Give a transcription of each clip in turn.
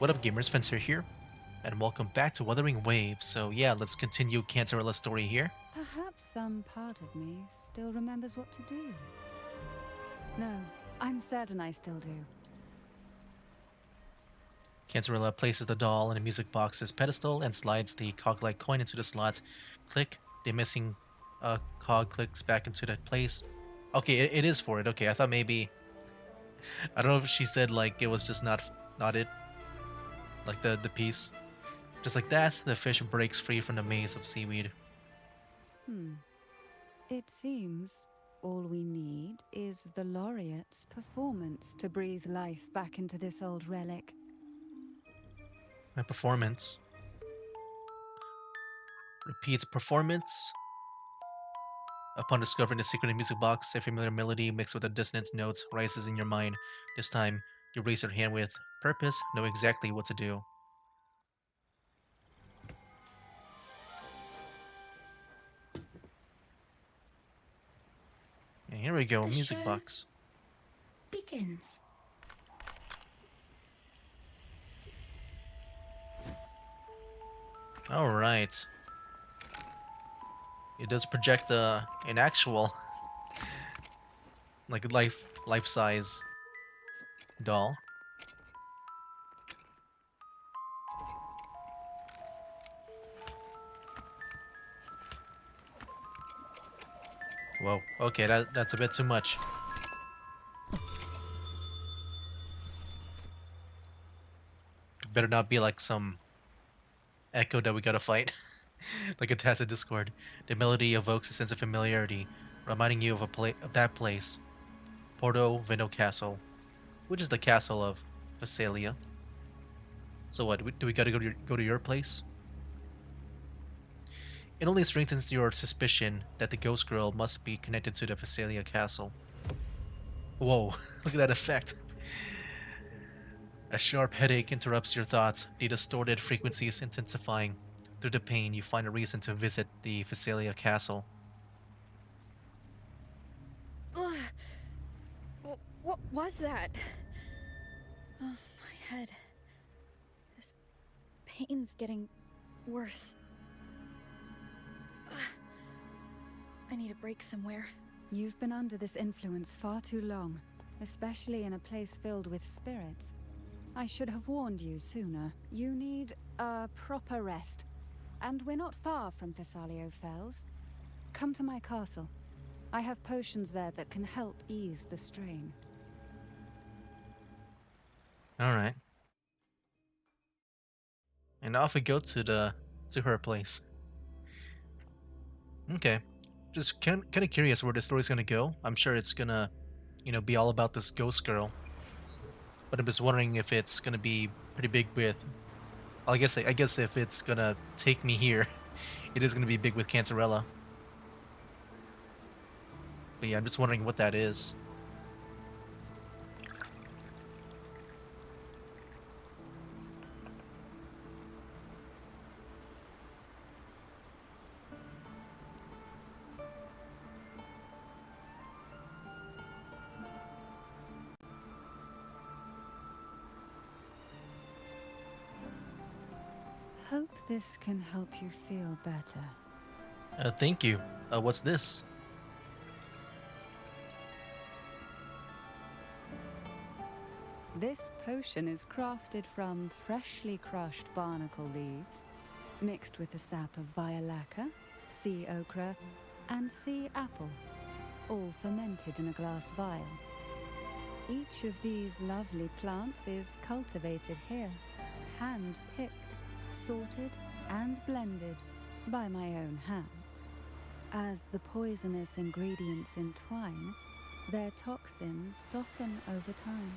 What up, gamers? Fencer here, and welcome back to Wuthering Waves. So yeah, let's continue Cantarella's story here. Perhaps some part of me still remembers what to do. No, I'm certain I still do. Cantarella places the doll in a music box's pedestal and slides the cog-like coin into the slot. Click. The missing cog clicks back into that place. Okay, it is for it. Okay, I thought maybe I don't know if she said like it was just not it, like the piece. Just like that, the fish breaks free from the maze of seaweed. Hmm. It seems all we need is the laureate's performance to breathe life back into this old relic. My performance. Repeats performance. Upon discovering the secret in the music box, a familiar melody mixed with the dissonant notes rises in your mind. This time, you raise your hand with purpose, know exactly what to do. And here we go, The music show box. begins. Alright. It does project an actual, like life-size doll. Whoa, okay, that's a bit too much. Better not be like some echo that we gotta fight. Like a tacit discord. The melody evokes a sense of familiarity, reminding you of of that place, Porto Vino Castle, which is the castle of Visalia. So what? Do we gotta go to your place? It only strengthens your suspicion that the ghost girl must be connected to the Visalia castle. Whoa! Look at that effect. A sharp headache interrupts your thoughts, the distorted frequencies intensifying. Through the pain, you find a reason to visit the Visalia castle. Ugh. What was that? Oh, my head. This pain's getting worse. Ugh. I need a break somewhere. You've been under this influence far too long, especially in a place filled with spirits. I should have warned you sooner. You need a proper rest. And we're not far from Thessalio Fells. Come to my castle. I have potions there that can help ease the strain. Alright. And off we go to her place. Okay. Just kind of curious where the story's gonna go. I'm sure it's gonna, be all about this ghost girl. But I'm just wondering if it's gonna be pretty big with. I guess if it's gonna take me here, it is gonna be big with Cantarella. But yeah, I'm just wondering what that is. Hope this can help you feel better. Thank you. What's this? This potion is crafted from freshly crushed barnacle leaves, mixed with the sap of violaca, sea ochre, and sea apple, all fermented in a glass vial. Each of these lovely plants is cultivated here, hand-picked, sorted, and blended by my own hands. As the poisonous ingredients entwine, their toxins soften over time,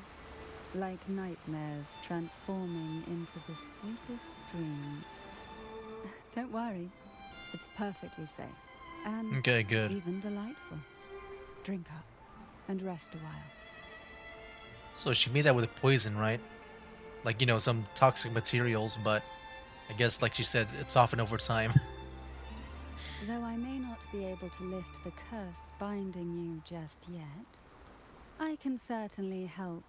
like nightmares transforming into the sweetest dreams. Don't worry, it's perfectly safe and Okay, good. even delightful. Drink up and rest a while. So she made that with poison, right? Like, some toxic materials, but I guess, like she said, it's softened over time. Though I may not be able to lift the curse binding you just yet, I can certainly help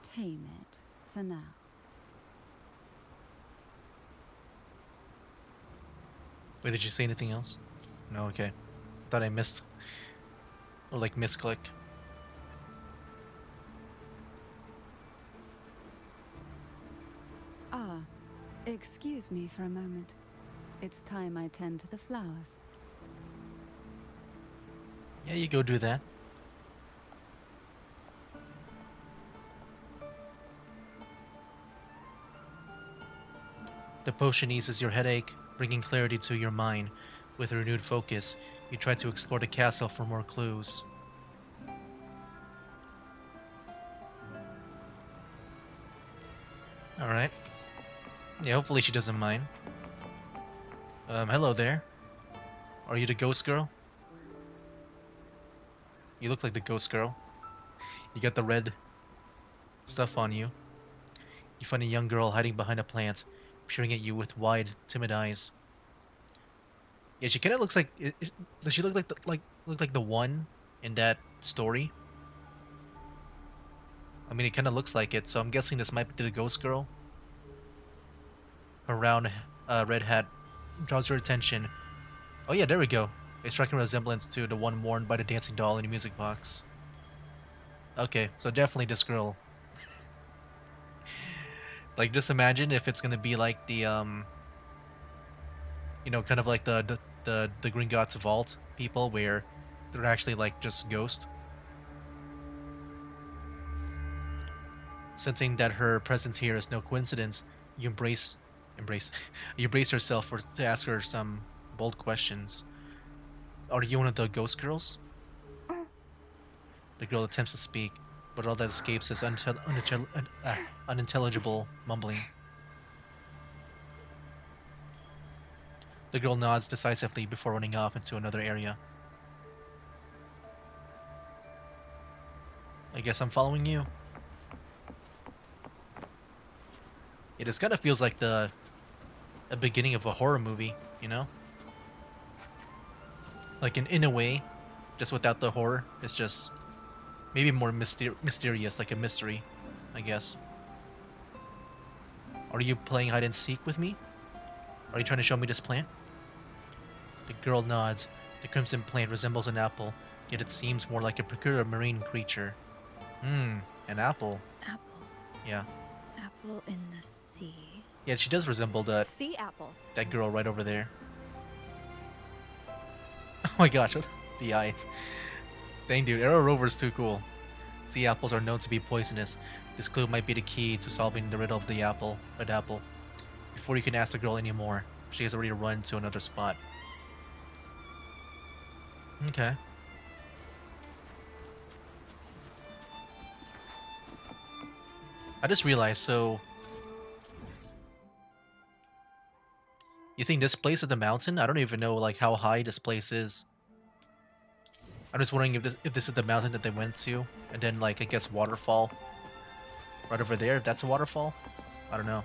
tame it for now. Wait, did you say anything else? No, okay. Thought I missed, or like misclick. Ah, excuse me for a moment. It's time I tend to the flowers. Yeah, you go do that. The potion eases your headache, bringing clarity to your mind. With renewed focus, you try to explore the castle for more clues. Alright. Yeah, hopefully she doesn't mind. Hello there. Are you the ghost girl? You look like the ghost girl. You got the red stuff on you. You find a young girl hiding behind a plant, peering at you with wide, timid eyes. Yeah, she kind of looks like. Does she look like the one in that story? I mean, it kind of looks like it, so I'm guessing this might be the ghost girl. Her round, red hat draws your attention. Oh yeah, there we go. A striking resemblance to the one worn by the dancing doll in the music box. Okay, so definitely this girl. Like, just imagine if it's gonna be like the kind of like the Gringotts Vault people, where they're actually like just ghost. Sensing that her presence here is no coincidence, you embrace, you brace yourself to ask her some bold questions. Are you one of the ghost girls? The girl attempts to speak, but all that escapes is unintelligible mumbling. The girl nods decisively before running off into another area. I guess I'm following you. It just kind of feels like the beginning of a horror movie, you know? Like in a way, just without the horror. It's just maybe more mysterious, like a mystery, I guess. Are you playing hide and seek with me? Are you trying to show me this plant? The girl nods. The crimson plant resembles an apple, yet it seems more like a peculiar marine creature. An apple. Apple. Yeah. Apple in the sea. Yeah, she does resemble Sea apple. that girl right over there. Oh my gosh, the eyes. Dang dude, Arrow Rover's too cool. Sea apples are known to be poisonous. This clue might be the key to solving the riddle of the red apple. Before you can ask the girl anymore, she has already run to another spot. Okay. I just realized, so... You think this place is the mountain? I don't even know like how high this place is. I'm just wondering if this is the mountain that they went to, and then like I guess waterfall right over there. If that's a waterfall, I don't know.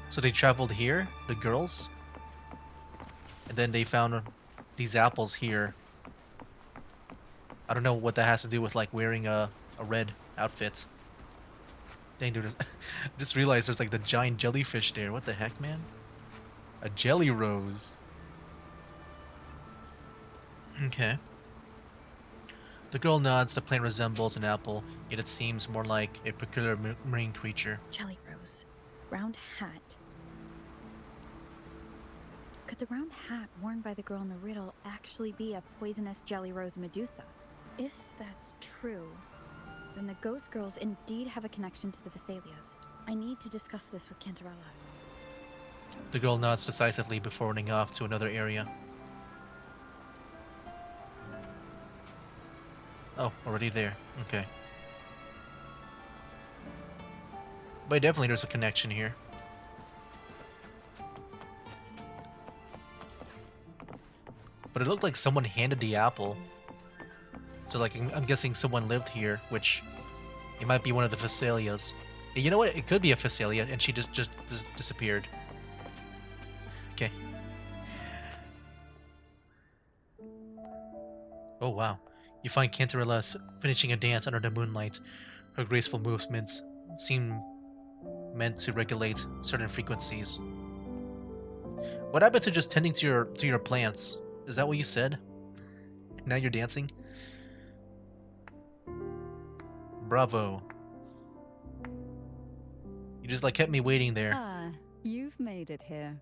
So they traveled here, the girls, and then they found these apples here. I don't know what that has to do with like wearing a red outfit. Dang dude, I just realized there's like the giant jellyfish there. What the heck, man? A jelly rose. Okay. The girl nods. The plant resembles an apple, yet it seems more like a peculiar marine creature. Jelly rose. Round hat. Could the round hat worn by the girl in the riddle actually be a poisonous jelly rose Medusa? If that's true, then the ghost girls indeed have a connection to the Vesalias. I need to discuss this with Cantarella. The girl nods decisively before running off to another area. Oh, already there. Okay. But definitely there's a connection here. But it looked like someone handed the apple. So like I'm guessing someone lived here, which it might be one of the Vesalias. You know what? It could be a Vesalia, and she just disappeared. Okay. Oh wow. You find Cantarella finishing a dance under the moonlight. Her graceful movements seem meant to regulate certain frequencies. What happened to just tending to your plants? Is that what you said? Now you're dancing? Bravo. You just like kept me waiting there. Ah, you've made it here.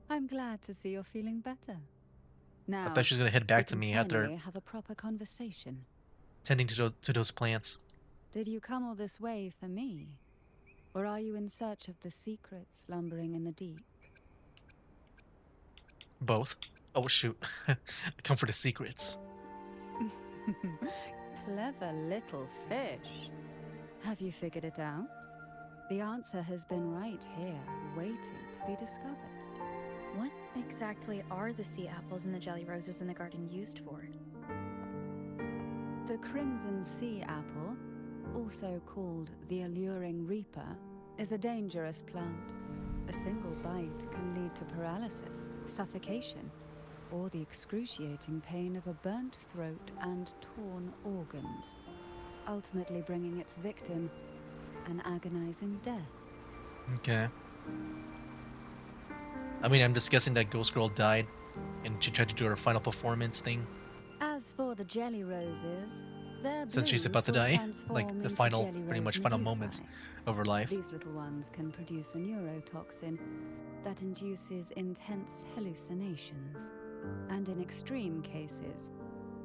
I'm glad to see you're feeling better. I Now, thought she was gonna head we back to can me finally after have a proper conversation. tending to those plants. Did you come all this way for me? Or are you in search of the secrets slumbering in the deep? Both. Oh shoot. I come for the secrets. Clever little fish. Have you figured it out? The answer has been right here, waiting to be discovered. What exactly are the sea apples and the jelly roses in the garden used for? The crimson sea apple, also called the alluring reaper, is a dangerous plant. A single bite can lead to paralysis, suffocation, or the excruciating pain of a burnt throat and torn organs, ultimately bringing its victim an agonizing death. Okay. I mean, I'm just guessing that Ghost Girl died and she tried to do her final performance thing As for the jelly roses, their since she's blooms about to will die. transform Like the into final, jelly pretty rose much final moments medusae. of her life. These little ones can produce a neurotoxin that induces intense hallucinations, and in extreme cases,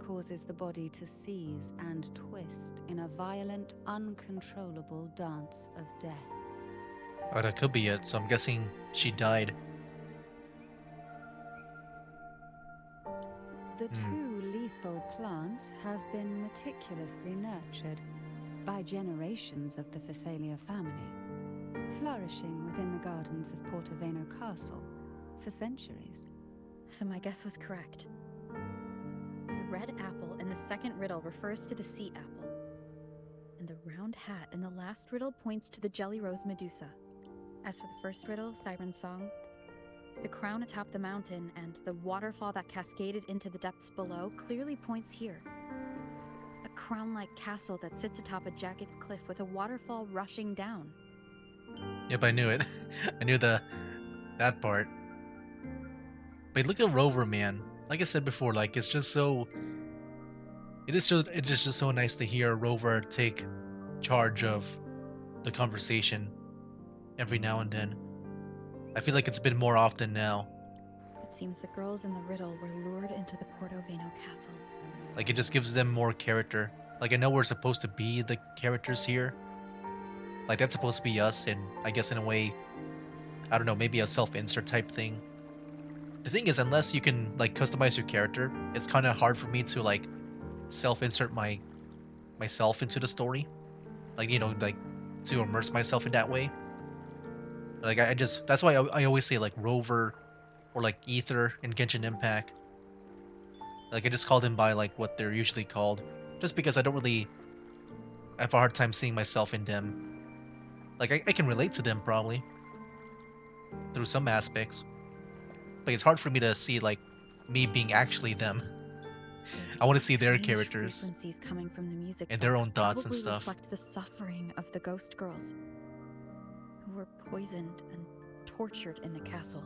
causes the body to seize and twist in a violent, uncontrollable dance of death. Oh, that could be it, so I'm guessing she died. The two lethal plants have been meticulously nurtured by generations of the Phasalia family, flourishing within the gardens of Portoveno Castle for centuries. So my guess was correct. The red apple in the second riddle refers to the sea apple, and the round hat in the last riddle points to the jelly rose medusa. As for the first riddle, Siren's Song, the crown atop the mountain and the waterfall that cascaded into the depths below clearly points here. A crown-like castle that sits atop a jagged cliff with a waterfall rushing down. Yep, I knew it. I knew that part. But look at Rover, man. Like I said before, like it's just so. It's just so nice to hear Rover take charge of the conversation every now and then. I feel like it's been more often now. It seems the girls in the riddle were lured into the Portoveno castle. Like it just gives them more character. Like I know we're supposed to be the characters here. Like that's supposed to be us, and I guess in a way, I don't know, maybe a self-insert type thing. The thing is, unless you can like customize your character, it's kind of hard for me to like self-insert myself into the story. Like like to immerse myself in that way. Like I just that's why I always say like Rover or like Ether in Genshin Impact. Like I just call them by like what they're usually called, just because I don't really I have a hard time seeing myself in them. Like I can relate to them probably through some aspects, but it's hard for me to see like me being actually them. I want to see their Strange characters frequencies coming from the music and their box own thoughts and probably stuff. reflect the suffering of the ghost girls who were poisoned and tortured in the castle.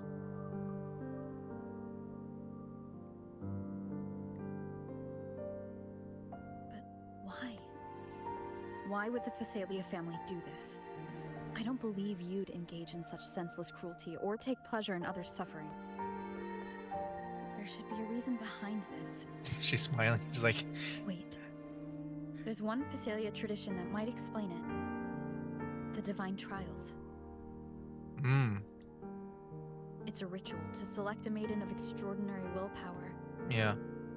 But why? Why would the Phasalia family do this? I don't believe you'd engage in such senseless cruelty or take pleasure in others' suffering. There should be a reason behind this. She's smiling. She's like, Wait. There's one Phasalia tradition that might explain it. The Divine Trials. It's a ritual to select a maiden of extraordinary willpower. yeah.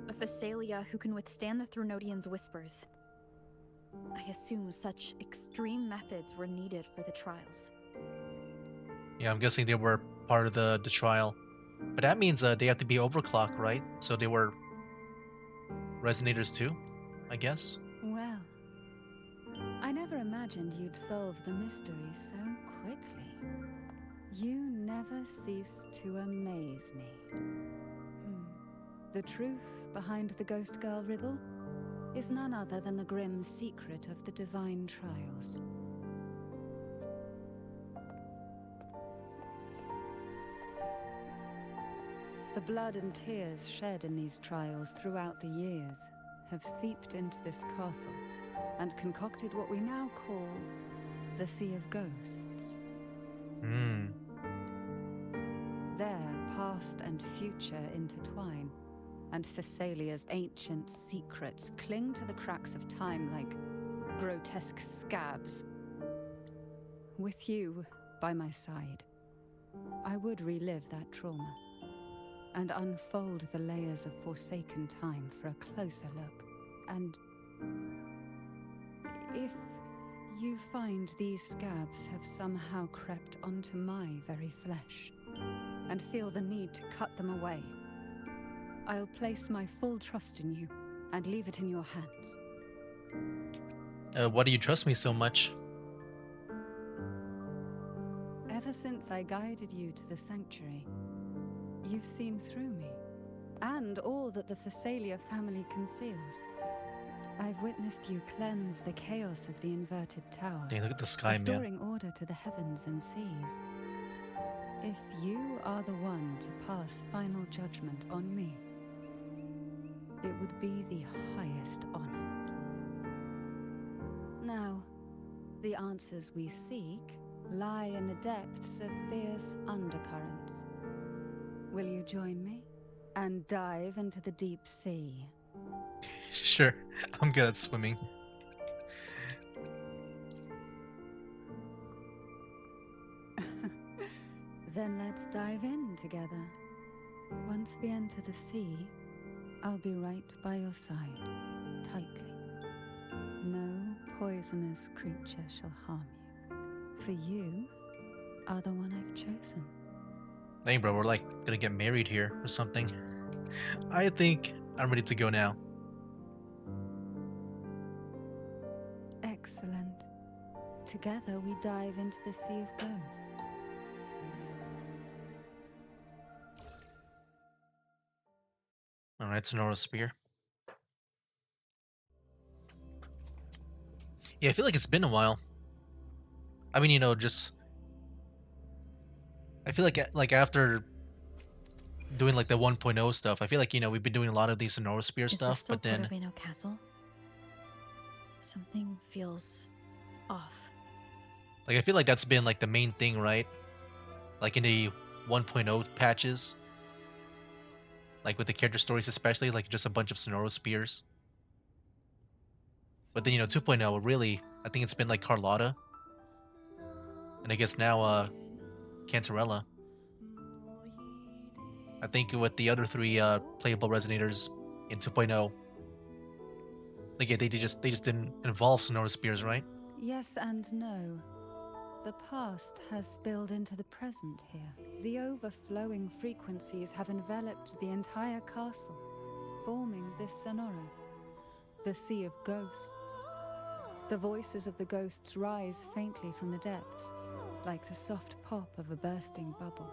A Phasalia who can withstand the Thronodian's whispers. I assume such extreme methods were needed for the trials. Yeah, I'm guessing they were part of the trial. But that means they have to be overclock, right? So they were resonators too, I guess. Well, I never imagined you'd solve the mystery so quickly. You never cease to amaze me. The truth behind the Ghost Girl riddle is none other than the grim secret of the Divine Trials. The blood and tears shed in these trials throughout the years have seeped into this castle and concocted what we now call the Sea of Ghosts. Hmm. There, past and future intertwine, and Thessalia's ancient secrets cling to the cracks of time like grotesque scabs. With you by my side, I would relive that trauma and unfold the layers of forsaken time for a closer look. And if you find these scabs have somehow crept onto my very flesh and feel the need to cut them away, I'll place my full trust in you and leave it in your hands. Why do you trust me so much? Ever since I guided you to the sanctuary, you've seen through me, and all that the Thessalia family conceals. I've witnessed you cleanse the chaos of the inverted tower, Dang, look at the sky, man. restoring order to the heavens and seas. If you are the one to pass final judgment on me, it would be the highest honor. Now, the answers we seek lie in the depths of fierce undercurrents. Will you join me and dive into the deep sea? Sure, I'm good at swimming. Then let's dive in together. Once we enter the sea, I'll be right by your side, tightly. No poisonous creature shall harm you, for you are the one I've chosen. Dang, bro, we're like gonna get married here or something. I think I'm ready to go now. Excellent. Together we dive into the Sea of Ghosts. Alright, Sonora Spear. Yeah, I feel like it's been a while. I mean, just I feel like after doing like the 1.0 stuff, I feel like we've been doing a lot of these Sonora Spear Is this stuff, still but then Portoveno Castle? Something feels off. like I feel like that's been like the main thing, right? Like in the 1.0 patches, like with the character stories especially, like just a bunch of Sonora Spears. But then 2.0 really, I think it's been like Carlotta, and I guess now Cantarella. I think with the other three playable resonators in 2.0, like yeah, they just didn't involve Sonora Spears, right? Yes and no. The past has spilled into the present here. The overflowing frequencies have enveloped the entire castle, forming this Sonora, the Sea of Ghosts. The voices of the ghosts rise faintly from the depths, like the soft pop of a bursting bubble.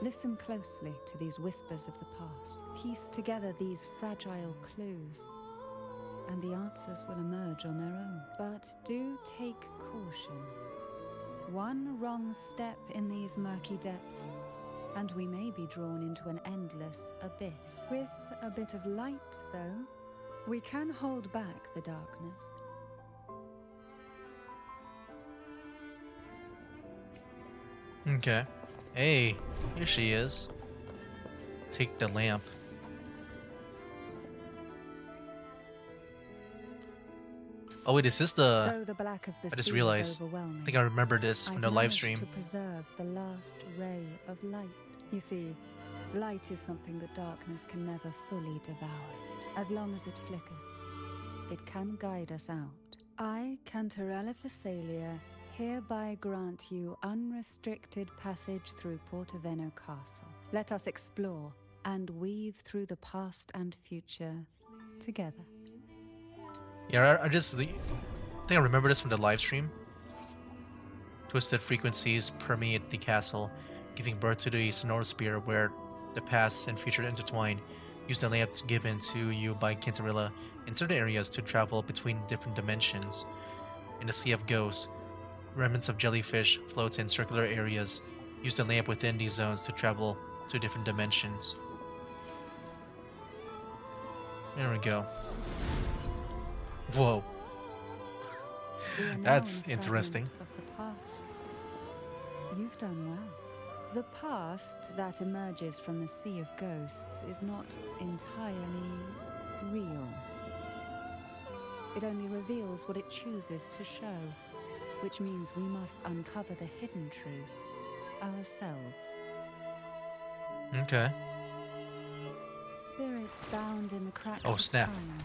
Listen closely to these whispers of the past. Piece together these fragile clues, and the answers will emerge on their own. But do take caution. One wrong step in these murky depths, and we may be drawn into an endless abyss. With a bit of light, though, we can hold back the darkness. Okay. Hey, here she is. Take the lamp. Oh wait, is this the... Though the black of the I just sea realized. is overwhelming, I think I remember this from I've the live managed stream. to preserve the last ray of light. You see, light is something that darkness can never fully devour. As long as it flickers, it can guide us out. I, Cantarella Thessalia, hereby grant you unrestricted passage through Portoveno Castle. Let us explore and weave through the past and future together. Yeah, I think I remember this from the live stream. Twisted frequencies permeate the castle, giving birth to the Sonora Spear, where the past and future intertwine. Use the lamp given to you by Cantarilla in certain areas to travel between different dimensions. In the Sea of Ghosts, remnants of jellyfish float in circular areas. Use the lamp within these zones to travel two different dimensions. There we go. Whoa, We are now in that's a fragment interesting. of the past. You've done well. The past that emerges from the Sea of Ghosts is not entirely real. It only reveals what it chooses to show, which means we must uncover the hidden truth ourselves. Okay. Spirits bound in the cracks Oh, of snap. time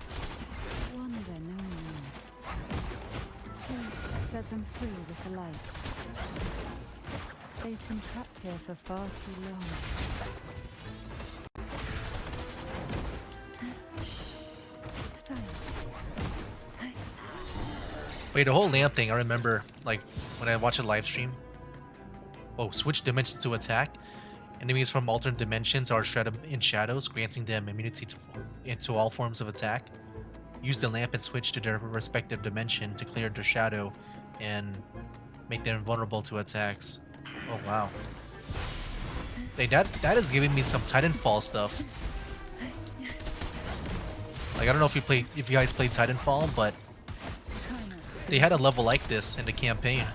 wander no more. Please set them free with the light. They've been trapped here for far too long. Silence. Wait, the whole lamp thing, I remember, like, when I watch a live stream. Oh, switch dimensions to attack. Enemies from alternate dimensions are shrouded in shadows, granting them immunity into all forms of attack. Use the lamp and switch to their respective dimension to clear their shadow and make them invulnerable to attacks. Oh, wow. Hey, that is giving me some Titanfall stuff. Like, I don't know if you guys played Titanfall, but they had a level like this in the campaign,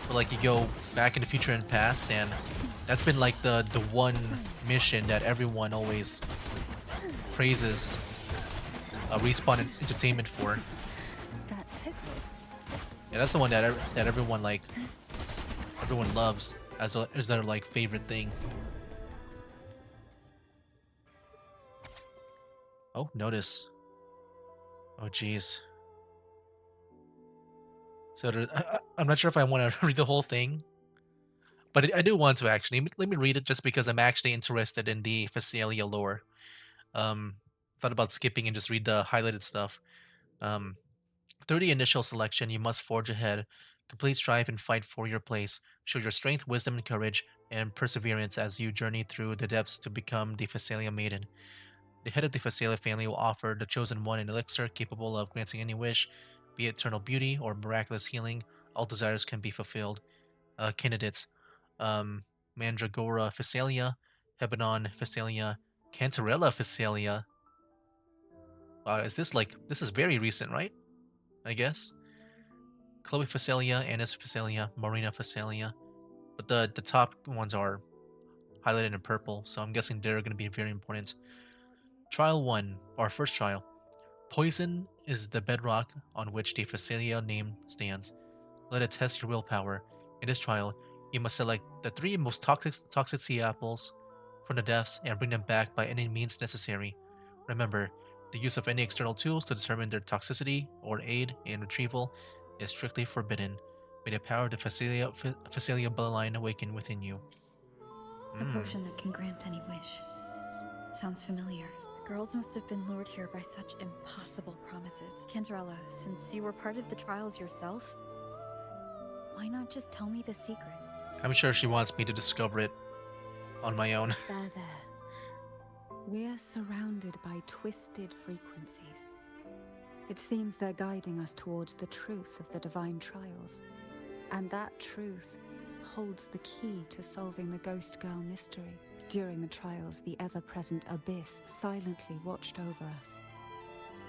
where like you go back in the future and past, and that's been like the one mission that everyone always praises Respawn Entertainment for. That tickles. Yeah, that's the one that everyone everyone loves as their like favorite thing. Oh, notice. Oh, jeez. So I'm not sure if I want to read the whole thing, but I do want to actually. Let me read it just because I'm actually interested in the Phasalia lore. Thought about skipping and just read the highlighted stuff. Um, Through the initial selection, you must forge ahead, complete strive and fight for your place. Show your strength, wisdom, and courage, and perseverance as you journey through the depths to become the Phasalia Maiden. The head of the Phasalia family will offer the chosen one an elixir capable of granting any wish, be it eternal beauty or miraculous healing. All desires can be fulfilled. Candidates: um, Mandragora Phasalia, Hebanon Phasalia, Cantarella Phasalia. Is this is very recent, right? I guess. Chloe Phasalia, Annis Phasalia, Marina Phasalia. But the top ones are highlighted in purple, so I'm guessing they're going to be very important. Trial 1, our first trial. Poison is the bedrock on which the Phasalia name stands. Let it test your willpower. In this trial, you must select the 3 most toxic sea apples from the depths and bring them back by any means necessary. Remember, the use of any external tools to determine their toxicity or aid in retrieval is strictly forbidden. May the power of the Phasalia bloodline awaken within you. A potion that can grant any wish. Sounds familiar. The girls must have been lured here by such impossible promises. Cantarella, since you were part of the trials yourself, why not just tell me the secret? I'm sure she wants me to discover it on my own. There. We're surrounded by twisted frequencies. It seems they're guiding us towards the truth of the divine trials. And that truth holds the key to solving the Ghost Girl mystery. During the trials, the ever-present abyss silently watched over us.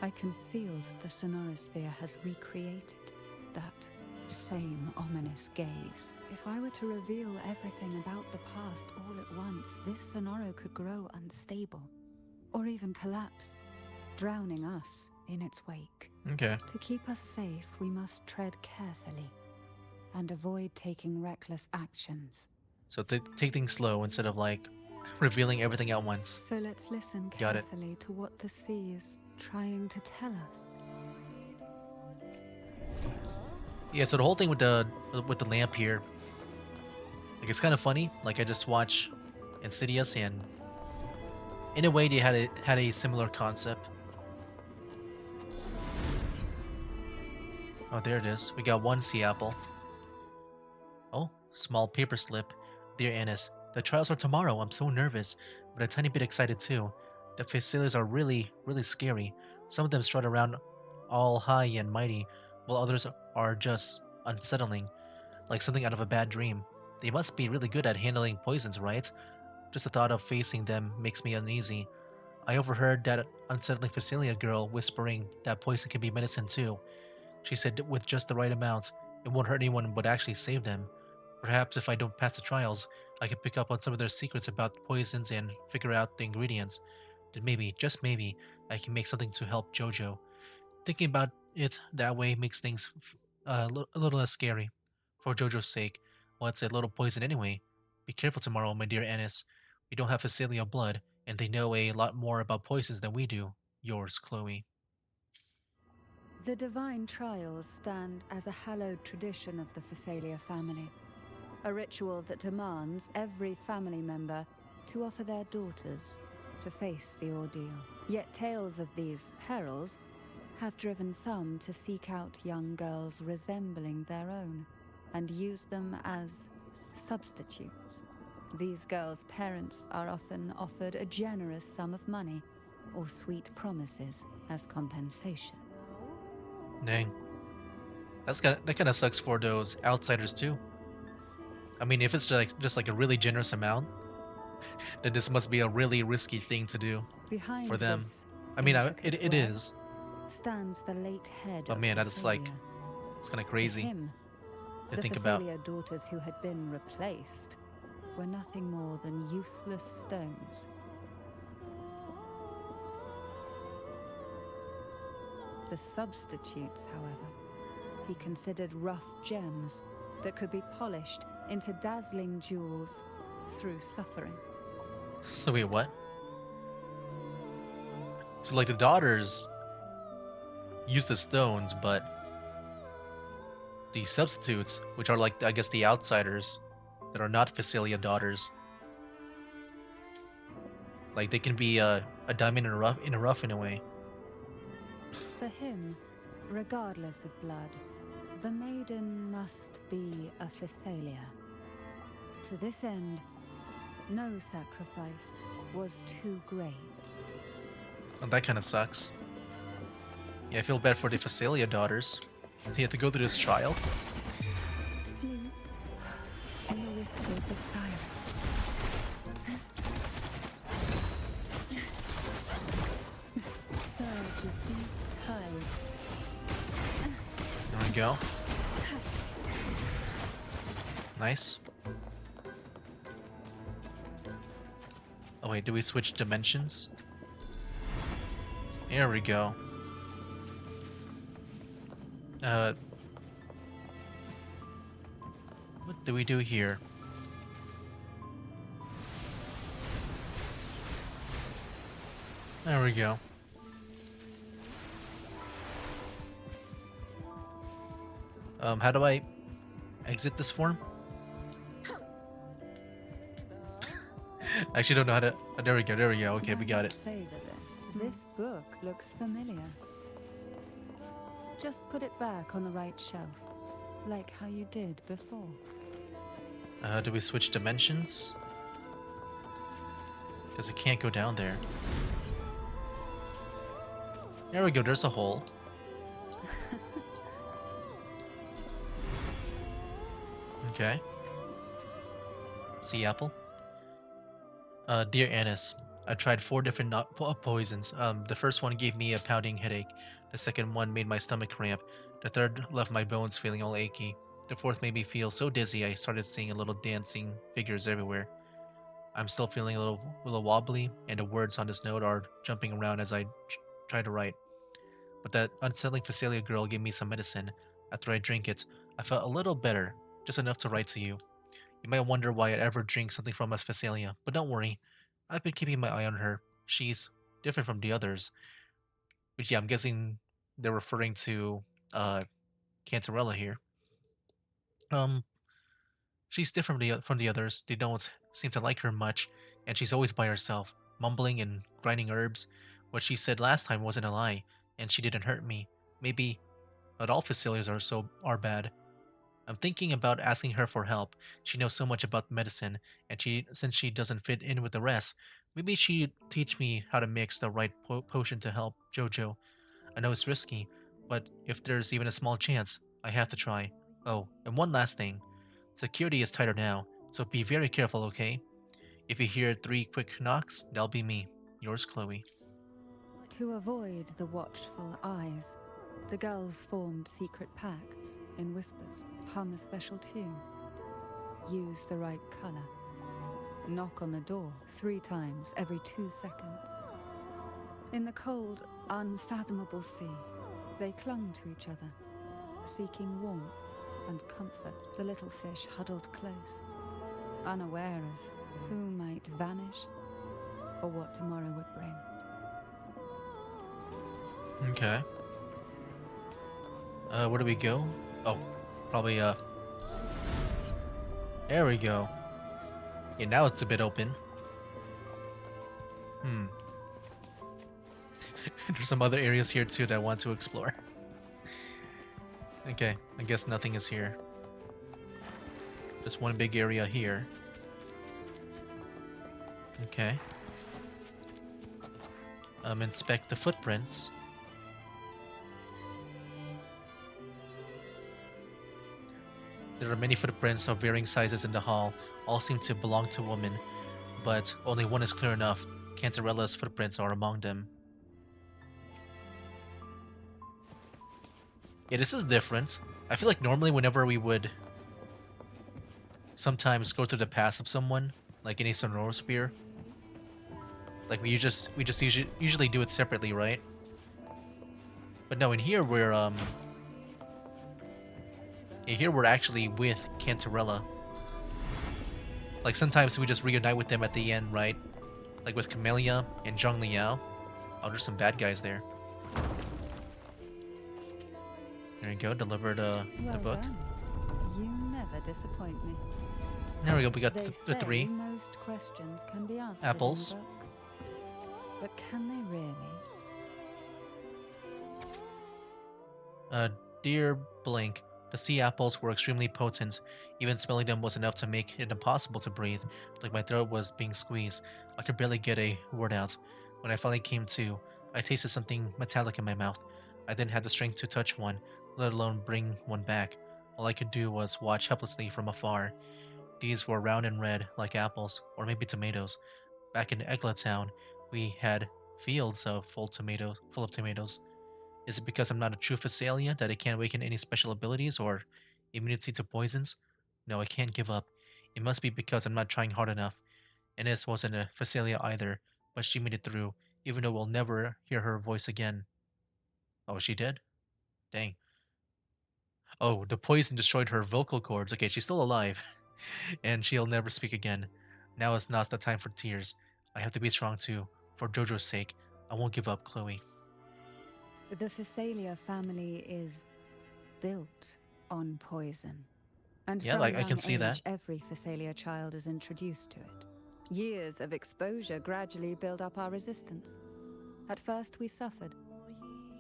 I can feel that the sonorosphere has recreated that same ominous gaze. If I were to reveal everything about the past all at once, this sonoro could grow unstable, or even collapse, drowning us in its wake. Okay. To keep us safe, we must tread carefully and avoid taking reckless actions. So take things slow instead of like revealing everything at once. So let's listen Got it. carefully to what the sea is trying to tell us. Yeah, so the whole thing with the lamp here, like it's kind of funny. Like I just watch Insidious, and in a way they had a similar concept. Oh, there it is. We got one sea apple. Oh, small paper slip. Dear Annis, the trials are tomorrow. I'm so nervous, but a tiny bit excited too. The Phasilias are really, really scary. Some of them strut around all high and mighty, while others are just unsettling, like something out of a bad dream. They must be really good at handling poisons, right? Just the thought of facing them makes me uneasy. I overheard that unsettling Facilia girl whispering that poison can be medicine too. She said that with just the right amount, it won't hurt anyone but actually save them. Perhaps if I don't pass the trials, I can pick up on some of their secrets about poisons and figure out the ingredients. Then maybe, just maybe, I can make something to help Jojo. Thinking about it that way makes things a little less scary. For Jojo's sake, well, it's a little poison anyway. Be careful tomorrow, my dear Ennis. We don't have Facilia blood, and they know a lot more about poisons than we do. Yours, Chloe. The divine trials stand as a hallowed tradition of the Phasalia family, a ritual that demands every family member to offer their daughters to face the ordeal. Yet tales of these perils have driven some to seek out young girls resembling their own and use them as substitutes. These girls' parents are often offered a generous sum of money or sweet promises as compensation. Dang. That kind of sucks for those outsiders too. I mean, if it's like just like a really generous amount, then this must be a really risky thing to do for Behind them. this I mean, intricate it web is, stands the late head but of man, that's like Phasalia. it's kind of To crazy him, to the think about. Phasalia daughters who had been replaced were nothing more than useless stones. The substitutes, however, he considered rough gems that could be polished into dazzling jewels through suffering. So wait, what? So like the daughters use the stones, but the substitutes, which are like I guess the outsiders that are not Facilia daughters, like they can be a diamond in a rough in a way. For him, regardless of blood, the maiden must be a Phasalia. To this end, no sacrifice was too great. And that kind of sucks. Yeah, I feel bad for the Facilia daughters. They have to go through this trial. Sleep in the whispers of silence. Surge of deep tides. There we go. Nice. Oh wait, do we switch dimensions? There we go. What do we do here? There we go. How do I exit this form? I actually don't know how to. Oh, there we go. There we go. Okay, we got it. Say this book looks familiar. Just put it back on the right shelf, like how you did before. Do we switch dimensions? Because it can't go down there. There we go. There's a hole. Okay. Sea apple. Dear Annis, I tried 4 different poisons. The first one gave me a pounding headache. The second one made my stomach cramp. The third left my bones feeling all achy. The fourth made me feel so dizzy I started seeing little dancing figures everywhere. I'm still feeling a little wobbly, and the words on this note are jumping around as I try to write. But that unsettling Facilia girl gave me some medicine. After I drank it, I felt a little better, just enough to write to you. You might wonder why I'd ever drink something from Miss Facilia, but don't worry. I've been keeping my eye on her. She's different from the others. Which, yeah, I'm guessing they're referring to Cantarella here. Um, she's different from the others. They don't seem to like her much, and she's always by herself, mumbling and grinding herbs. What she said last time wasn't a lie, and she didn't hurt me. Maybe not all Facilias are bad. I'm thinking about asking her for help. She knows so much about medicine, and since she doesn't fit in with the rest, maybe she'd teach me how to mix the right potion to help Jojo. I know it's risky, but if there's even a small chance, I have to try. Oh, and one last thing. Security is tighter now, so be very careful, okay? If you hear 3 quick knocks, that'll be me. Yours, Chloe. To avoid the watchful eyes, the girls formed secret pacts in whispers. Hum a special tune. Use the right color. Knock on the door 3 times every 2 seconds. In the cold, unfathomable sea, they clung to each other, seeking warmth and comfort. The little fish huddled close, unaware of who might vanish or what tomorrow would bring. Okay. Where do we go? Oh, probably, there we go. Yeah, now it's a bit open. There's some other areas here too that I want to explore. Okay, I guess nothing is here. Just one big area here. Okay. Inspect the footprints. There are many footprints of varying sizes in the hall. All seem to belong to women, but only one is clear enough. Cantarella's footprints are among them. Yeah, this is different. I feel like normally whenever we would sometimes go to the past of someone, like in a Sonoro Spear, like we just usually do it separately, right? But no, in here we're here we're actually with Cantarella. Like sometimes we just reunite with them at the end, right? Like with Camellia and Zhang Liao. Oh, there's some bad guys there. There you go, delivered the Well book. done. You never disappoint me. There we go, we got They the say 3 most questions can be answered apples. in books. But can they really? Dear Blink, the sea apples were extremely potent. Even smelling them was enough to make it impossible to breathe. Like my throat was being squeezed. I could barely get a word out. When I finally came to, I tasted something metallic in my mouth. I didn't have the strength to touch one, let alone bring one back. All I could do was watch helplessly from afar. These were round and red, like apples, or maybe tomatoes. Back in Egla Town, we had fields of full of tomatoes. Is it because I'm not a true Phasalia that I can't awaken any special abilities or immunity to poisons? No, I can't give up. It must be because I'm not trying hard enough. Ines wasn't a Phasalia either, but she made it through, even though we'll never hear her voice again. Oh, she did? Dang. Oh, the poison destroyed her vocal cords. Okay, she's still alive. And she'll never speak again. Now is not the time for tears. I have to be strong too. For Jojo's sake, I won't give up, Chloe. The Phasalia family is built on poison. And Yeah, from a like I young can see age, that. every Phasalia child is introduced to it. Years of exposure gradually build up our resistance. At first we suffered,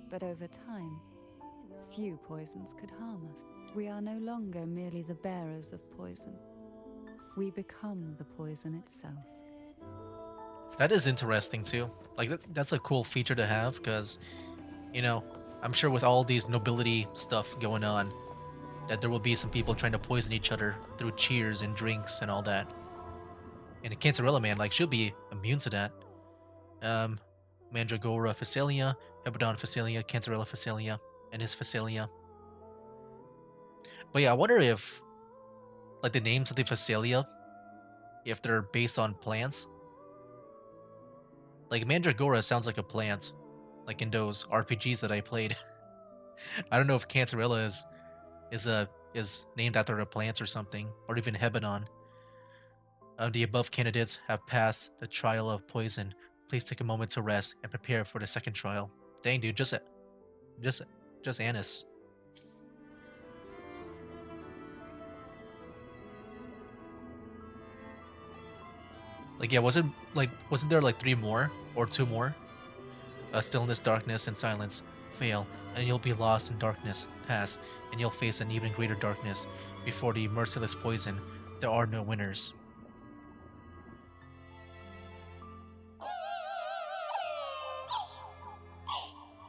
but over time, few poisons could harm us. We are no longer merely the bearers of poison. We become the poison itself. That is interesting too. Like that's a cool feature to have because, you know, I'm sure with all these nobility stuff going on, that there will be some people trying to poison each other through cheers and drinks and all that. And the Cancerella man, like she'll be immune to that. Um, Mandragora Phasalia, Hebodon Phasalia, Cancerella Phasalia, and his Phasalia. But yeah, I wonder if like the names of the Phasalia, if they're based on plants. Like Mandragora sounds like a plant, like in those RPGs that I played. I don't know if Cancerella is named after a plant or something, or even Hebodon. The above candidates have passed the trial of poison. Please take a moment to rest and prepare for the second trial. Dang, dude, just, just Anise. Like, yeah, wasn't there like 3 more or 2 more? Stillness, darkness, and silence. Fail, and you'll be lost in darkness. Pass, and you'll face an even greater darkness. Before the merciless poison, there are no winners.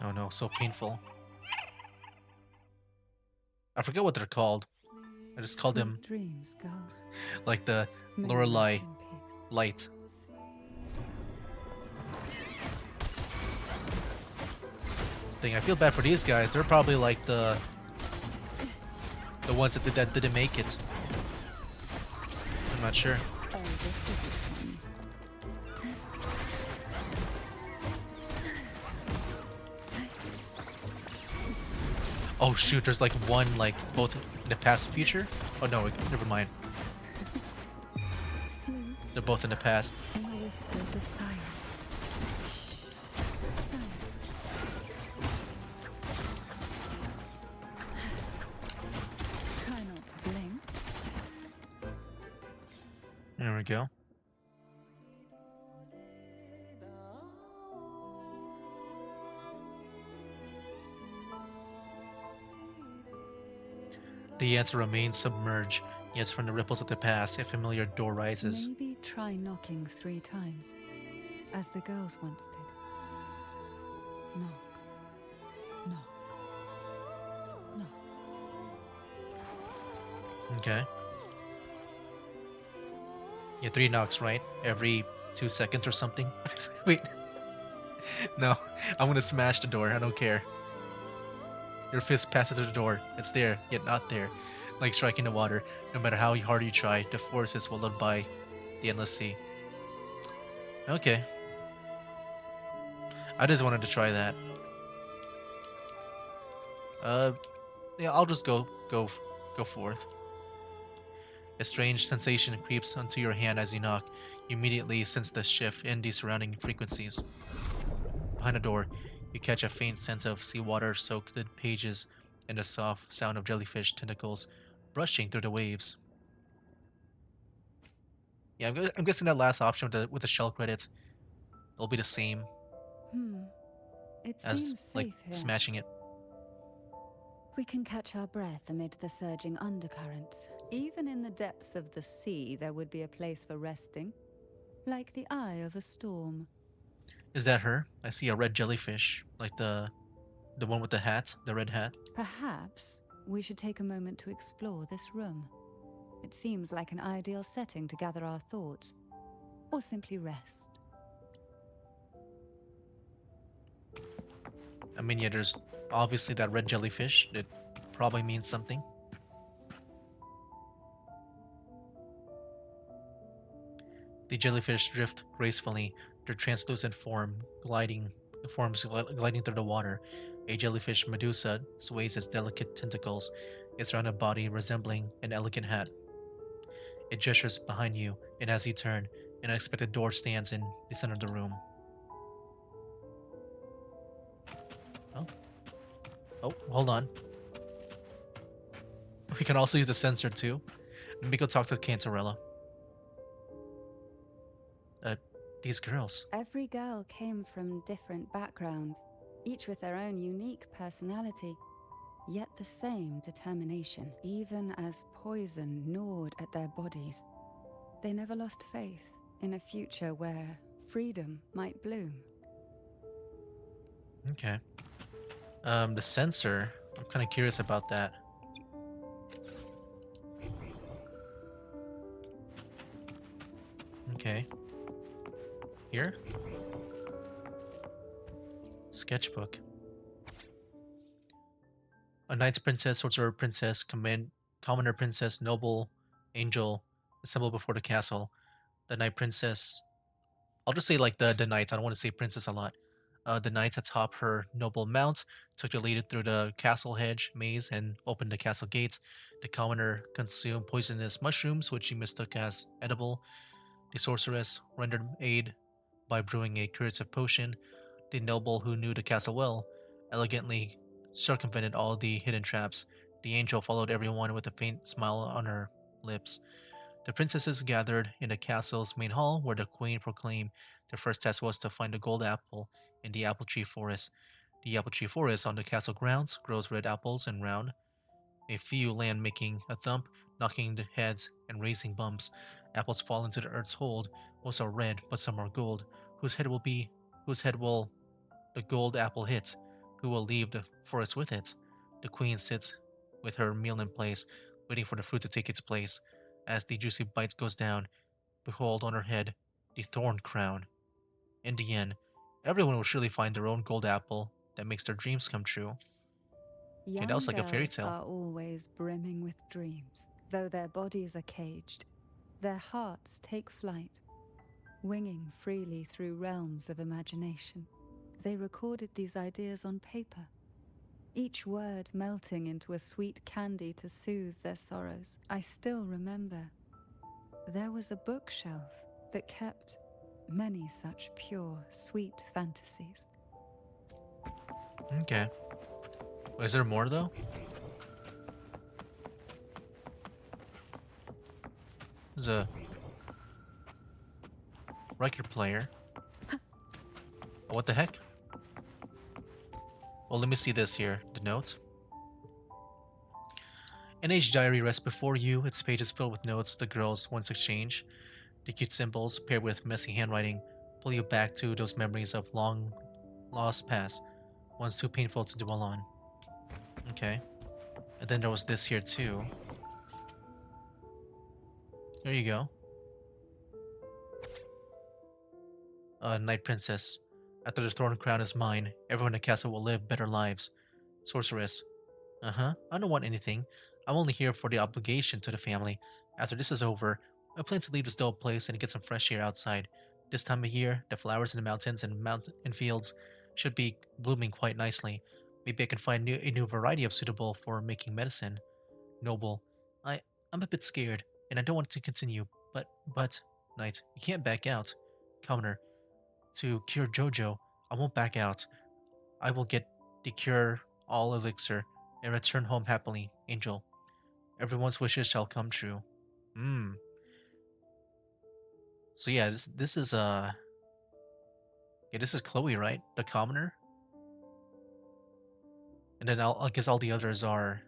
Oh no, so painful. I forget what they're called. I just called Sweet them dreams, girls. like the May they Lorelei rest in peace. light. Thing. I feel bad for these guys. They're probably like the ones that didn't make it. I'm not sure. Oh, this will be fun. Oh shoot, there's like one like both in the past and future. Oh no, never mind. Sleep They're both in the past. in the whispers of silence. Shh. Silence. Try not to blink. There we go. The answer remains submerged, yet from the ripples of the past, a familiar door rises. Maybe try knocking 3 times, as the girls once did. Knock. Knock. Knock. Okay. Yeah, 3 knocks, right? Every 2 seconds or something. Wait. No, I'm gonna smash the door. I don't care. Your fist passes through the door. It's there, yet not there. Like striking the water. No matter how hard you try, the force is swallowed by the endless sea. Okay. I just wanted to try that. Yeah, I'll just go forth. A strange sensation creeps onto your hand as you knock. You immediately sense the shift in the surrounding frequencies. Behind the door, you catch a faint sense of seawater-soaked pages and the soft sound of jellyfish tentacles brushing through the waves. Yeah, I'm guessing that last option with the shell credits will be the same Hmm. It as seems like safe here. smashing it. We can catch our breath amid the surging undercurrents. Even in the depths of the sea, there would be a place for resting, like the eye of a storm. Is that her? I see a red jellyfish, like the one with the hat, the red hat. Perhaps we should take a moment to explore this room. It seems like an ideal setting to gather our thoughts, or simply rest. I mean, yeah, there's obviously that red jellyfish. It probably means something. The jellyfish drift gracefully, their translucent gliding through the water. A jellyfish Medusa sways its delicate tentacles, its rounded body resembling an elegant hat. It gestures behind you, and as you turn, an unexpected door stands in the center of the room. Oh, oh, hold on. We can also use the sensor too. Miko talks to Cantarella. These girls. Every girl came from different backgrounds, each with their own unique personality, yet the same determination. Even as poison gnawed at their bodies, they never lost faith in a future where freedom might bloom. Okay. The sensor. I'm kind of curious about that. Okay. Here? Sketchbook. A knight's princess, sorcerer princess, commoner princess, noble, angel, assemble before the castle. The knight princess. I'll just say like the knights. I don't want to say princess a lot. The knights atop her noble mount took the lead through the castle hedge maze and opened the castle gates. The commoner consumed poisonous mushrooms, which she mistook as edible. The sorceress rendered aid by brewing a curative potion. The noble, who knew the castle well, elegantly circumvented all the hidden traps. The angel followed everyone with a faint smile on her lips. The princesses gathered in the castle's main hall, where the queen proclaimed their first task was to find the gold apple in the apple tree forest. The apple tree forest on the castle grounds grows red apples and round. A few land making a thump, knocking the heads and raising bumps. Apples fall into the earth's hold. Most are red, but some are gold. Whose head will the gold apple hit? Who will leave the forest with it? The queen sits with her meal in place, waiting for the fruit to take its place. As the juicy bite goes down, behold on her head the thorn crown. In the end, everyone will surely find their own gold apple that makes their dreams come true. Okay, that Young was like a fairy girls tale. are always brimming with dreams. Though their bodies are caged, their hearts take flight, winging freely through realms of imagination. They recorded these ideas on paper, each word melting into a sweet candy to soothe their sorrows. I still remember there was a bookshelf that kept many such pure, sweet fantasies. Okay. Is there more though? There's a record player. Oh, what the heck? Well, let me see this here. The notes. An age diary rests before you, its pages filled with notes the girls once exchanged. The cute symbols, paired with messy handwriting, pull you back to those memories of long lost past, ones too painful to dwell on. Okay. And then there was this here too. There you go. Night Princess. After the Thorn Crown is mine, everyone in the castle will live better lives. Sorceress. Uh-huh. I don't want anything. I'm only here for the obligation to the family. After this is over, I plan to leave this dull place and get some fresh air outside. This time of year, the flowers in the mountains and fields should be blooming quite nicely. Maybe I can find a new variety of suitable for making medicine. Noble. I'm a bit scared, and I don't want to continue, but Knight, you can't back out. Commoner. To cure Jojo, I won't back out. I will get the cure all elixir and return home happily, Angel. Everyone's wishes shall come true. Hmm. So yeah, this is yeah, this is Chloe, right? The commoner. And then I guess all the others are.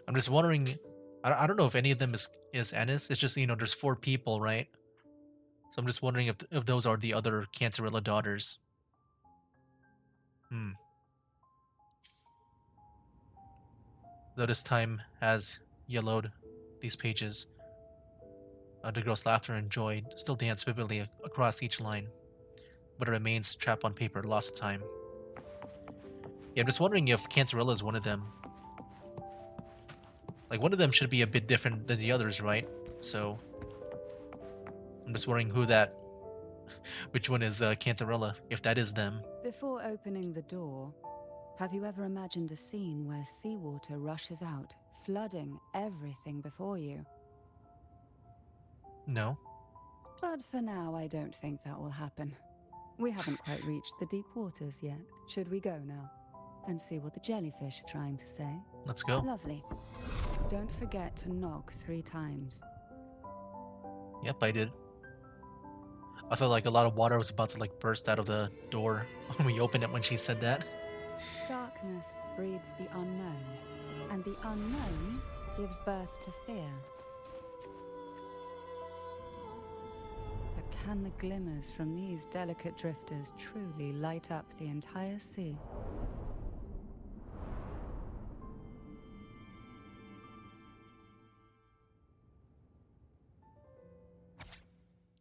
I'm just wondering. I don't know if any of them is Ennis. It's just there's 4 people, right? So I'm just wondering if those are the other Cantarilla daughters. Hmm. Though this time has yellowed these pages. The girl's laughter and joy still dance vividly across each line, but it remains trapped on paper, lost to time. Yeah, I'm just wondering if Cantarilla is one of them. Like, one of them should be a bit different than the others, right? So, I'm just wondering which one is Cantarilla, if that is them. Before opening the door, have you ever imagined a scene where seawater rushes out, flooding everything before you? No? But for now, I don't think that will happen. We haven't quite reached the deep waters yet. Should we go now? And see what the jellyfish are trying to say? Let's go. Lovely. Don't forget to knock 3 times. Yep, I did. I thought like a lot of water was about to like burst out of the door when we opened it when she said that. Darkness breeds the unknown, and the unknown gives birth to fear. But can the glimmers from these delicate drifters truly light up the entire sea?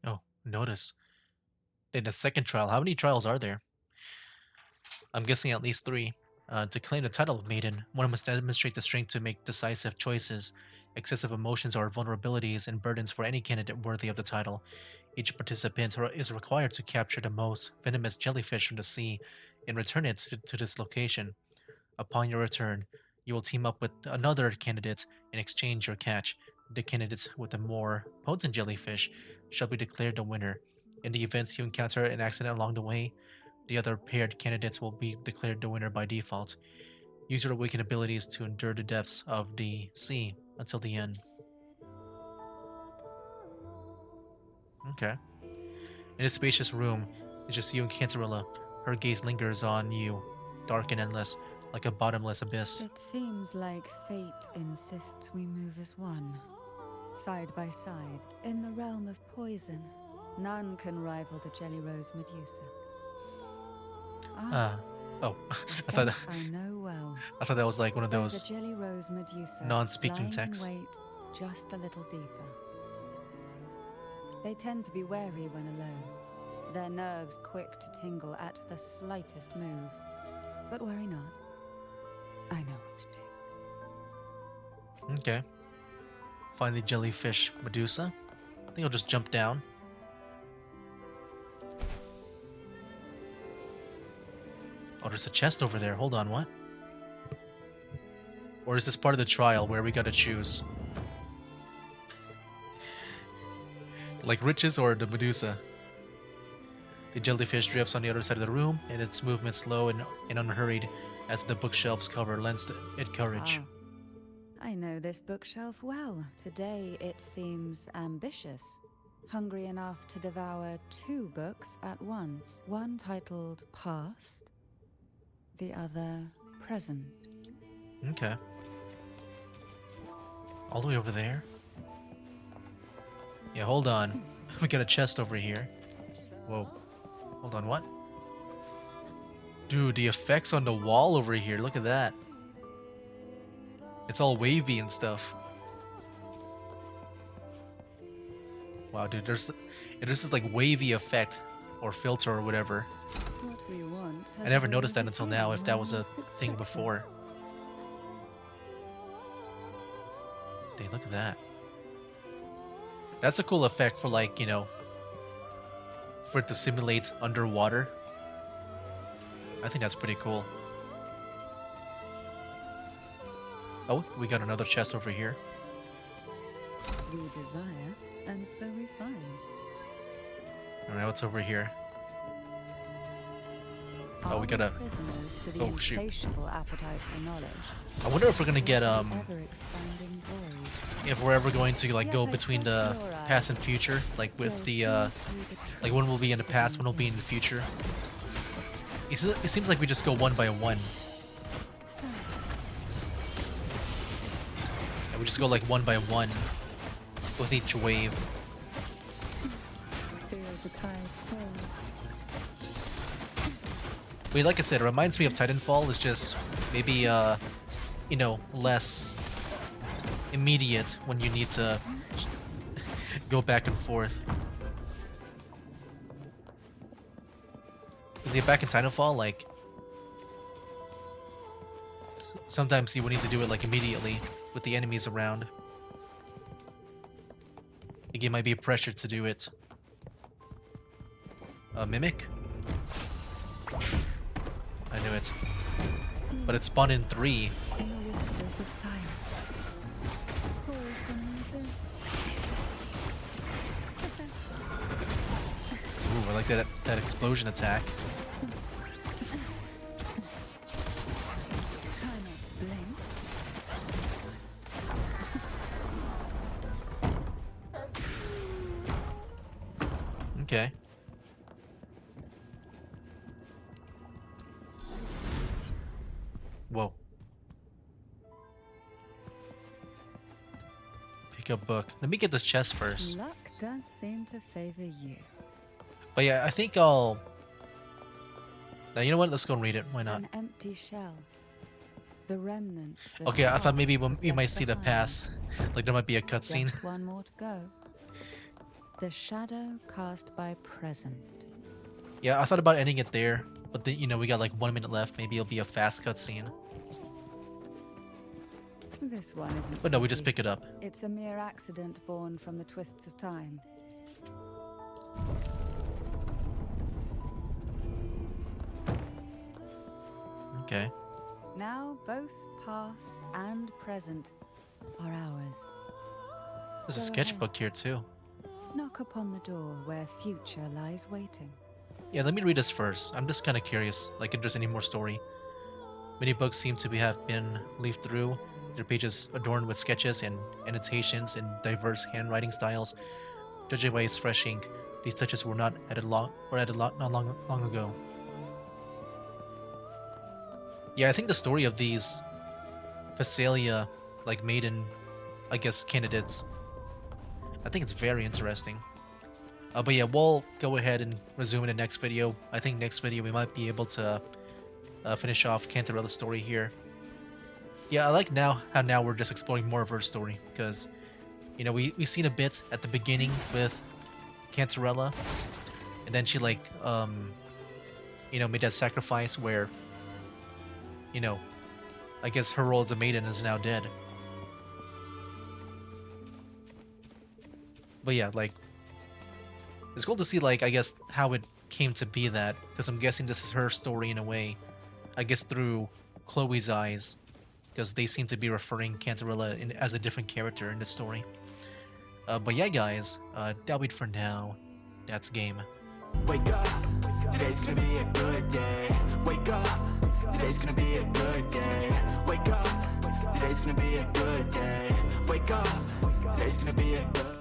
Oh, notice. In the second trial, how many trials are there? I'm guessing at least 3. To claim the title of Maiden, one must demonstrate the strength to make decisive choices. Excessive emotions are vulnerabilities and burdens for any candidate worthy of the title. Each participant is required to capture the most venomous jellyfish from the sea and return it to this location. Upon your return, you will team up with another candidate and exchange your catch. The candidate with the more potent jellyfish shall be declared the winner. In the event you encounter an accident along the way, the other paired candidates will be declared the winner by default. Use your awakened abilities to endure the depths of the sea until the end. Okay. In a spacious room, it's just you and Cantarilla. Her gaze lingers on you, dark and endless, like a bottomless abyss. It seems like fate insists we move as one, side by side, in the realm of poison. None can rival the Jelly Rose Medusa. Oh, A thought scent I know well. I thought that was like one of There's those a Jelly Rose Medusa non-speaking lying in texts. wait just a little deeper. They tend to be wary when alone, their nerves quick to tingle at the slightest move. But worry not. I know what to do. Okay. Find the jellyfish Medusa. I think I'll just jump down. Oh, there's a chest over there. Hold on, what? Or is this part of the trial where we gotta choose? Like riches or the Medusa? The jellyfish drifts on the other side of the room, and its movement slow and unhurried as the bookshelf's cover lends it courage. Ah, I know this bookshelf well. Today it seems ambitious. Hungry enough to devour 2 books at once. One titled Past, the other Present. Okay. All the way over there? Yeah, hold on. We got a chest over here. Whoa. Hold on, what? Dude, the effects on the wall over here, look at that. It's all wavy and stuff. Wow, dude, there's this like wavy effect or filter or whatever. What we want I never noticed that until now, if that was a thing before. Dude, look at that. That's a cool effect for, like, you know, for it to simulate underwater. I think that's pretty cool. Oh, we got another chest over here. We desire, and so we find. Alright, what's over here? Oh, we Are gotta... prisoners to the Oh, shoot. insatiable appetite for knowledge. I wonder if we're gonna get, Ever-expanding void. if we're ever going to, like, go between the past and future, like, with the, like, one will be in the past, one will be in the future. It seems like we just go one by one. And we just go, like, one by one with each wave. Feel the tide flow. But like I said, it reminds me of Titanfall. It's just maybe, you know, less immediate when you need to go back and forth. Is it back in Titanfall? Like, sometimes you would need to do it like immediately with the enemies around. Like you might be pressured to do it. Mimic? I knew it. But it spawned in 3. In the whispers of silence. Call from the abyss. Ooh, I like that explosion attack. Try not to blink. Okay. Whoa. Pick up book. Let me get this chest first. Luck does seem to favor you. But yeah, I think I'll... Now, you know what? Let's go and read it. Why not? An empty shell. The remnants. that Okay, I thought maybe was we might left see the behind. past. Like there might be a cutscene. Just one more to go. The shadow cast by present. Yeah, I thought about ending it there. But then, you know, we got like 1 minute left. Maybe it'll be a fast cutscene. This one isn't. But no, we just easy. pick it up. It's a mere accident born from the twists of time. Okay. Now both past and present are ours. There's a Go sketchbook here too. Knock upon the door where future lies waiting. Yeah, let me read this first. I'm just kind of curious, like if there's any more story. Many books seem to have been leafed through, their pages adorned with sketches and annotations in diverse handwriting styles. Judging by its fresh ink, these touches were not added not long ago. Yeah, I think the story of these Phasalia, like maiden, I guess, candidates, I think it's very interesting. But yeah, we'll go ahead and resume in the next video. I think next video we might be able to finish off Cantarella's story here. Yeah, I like how now we're just exploring more of her story, because You know, we seen a bit at the beginning with Cantarella, and then she like made that sacrifice where, you know, I guess her role as a maiden is now dead. But yeah, like, it's cool to see, like, I guess how it came to be that, because I'm guessing this is her story in a way, I guess through Chloe's eyes, because they seem to be referring Cantarella as a different character in the story. But yeah, guys, that'll be it for now. That's game. Wake up, today's gonna be a good day. Wake up, today's gonna be a good day. Wake up, today's gonna be a good day. Wake up, today's gonna be a good